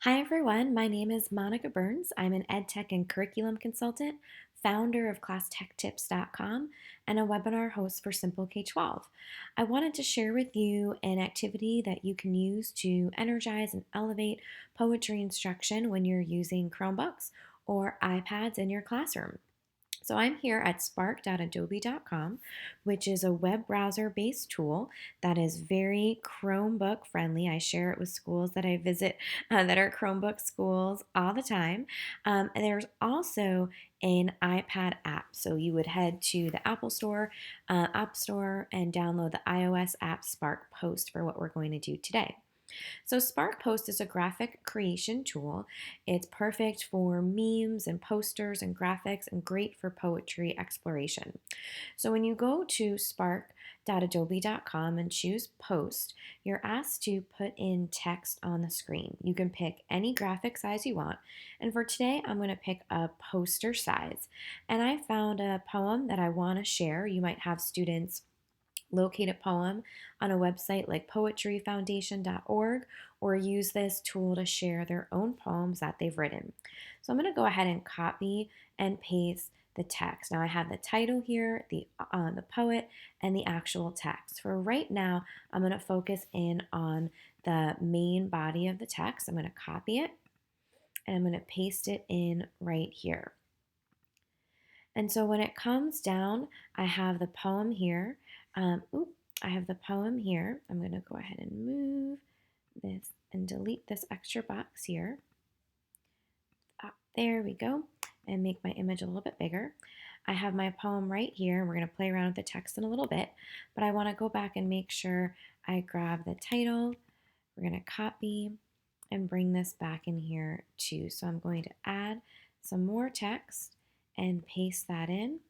Hi everyone, my name is Monica Burns. I'm an EdTech and curriculum consultant, founder of ClassTechTips.com, and a webinar host for Simple K-12. I wanted to share with you an activity that you can use to energize and elevate poetry instruction when you're using Chromebooks or iPads in your classroom. So I'm here at spark.adobe.com, which is a web browser based tool that is very Chromebook friendly. I share it with schools that I visit that are Chromebook schools all the time. And there's also an iPad app. So you would head to the Apple Store, App Store, and download the iOS app Spark Post for what we're going to do today. So Spark Post is a graphic creation tool. It's perfect for memes and posters and graphics and great for poetry exploration. So when you go to spark.adobe.com and choose post, you're asked to put in text on the screen. You can pick any graphic size you want. And for today, I'm going to pick a poster size. And I found a poem that I want to share. You might have students locate a poem on a website like poetryfoundation.org or use this tool to share their own poems that they've written. So I'm going to go ahead and copy and paste the text. Now I have the title here, the poet, and the actual text. For right now, I'm going to focus in on the main body of the text. I'm going to copy it and I'm going to paste it in right here. And so when it comes down, I have the poem here. I have the poem here. I'm going to go ahead and move this and delete this extra box here. There we go. And make my image a little bit bigger. I have my poem right here, and we're going to play around with the text in a little bit. But I want to go back and make sure I grab the title. We're going to copy and bring this back in here too. So I'm going to add some more text and paste that in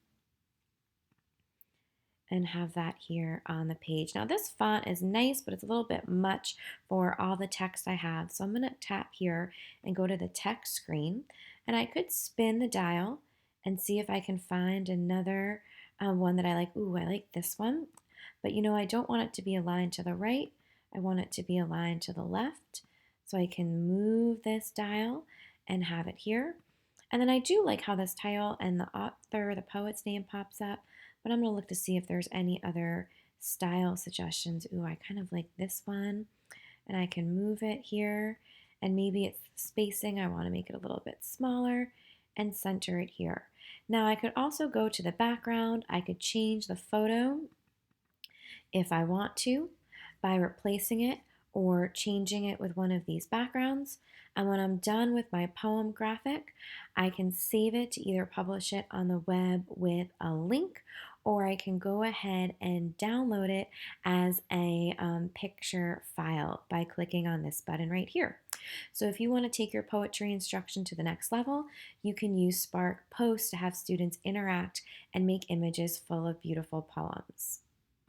and have that here on the page. Now this font is nice, but it's a little bit much for all the text I have. So I'm going to tap here and go to the text screen, and I could spin the dial and see if I can find another one that I like. Ooh, I like this one. But I don't want it to be aligned to the right. I want it to be aligned to the left. So I can move this dial and have it here. And then I do like how this title and the author, the poet's name pops up, but I'm going to look to see if there's any other style suggestions. Ooh, I kind of like this one, and I can move it here, and maybe it's spacing. I want to make it a little bit smaller and center it here. Now I could also go to the background. I could change the photo if I want to by replacing it or changing it with one of these backgrounds. And when I'm done with my poem graphic, I can save it to either publish it on the web with a link, or I can go ahead and download it as a picture file by clicking on this button right here. So if you want to take your poetry instruction to the next level, you can use Spark Post to have students interact and make images full of beautiful poems.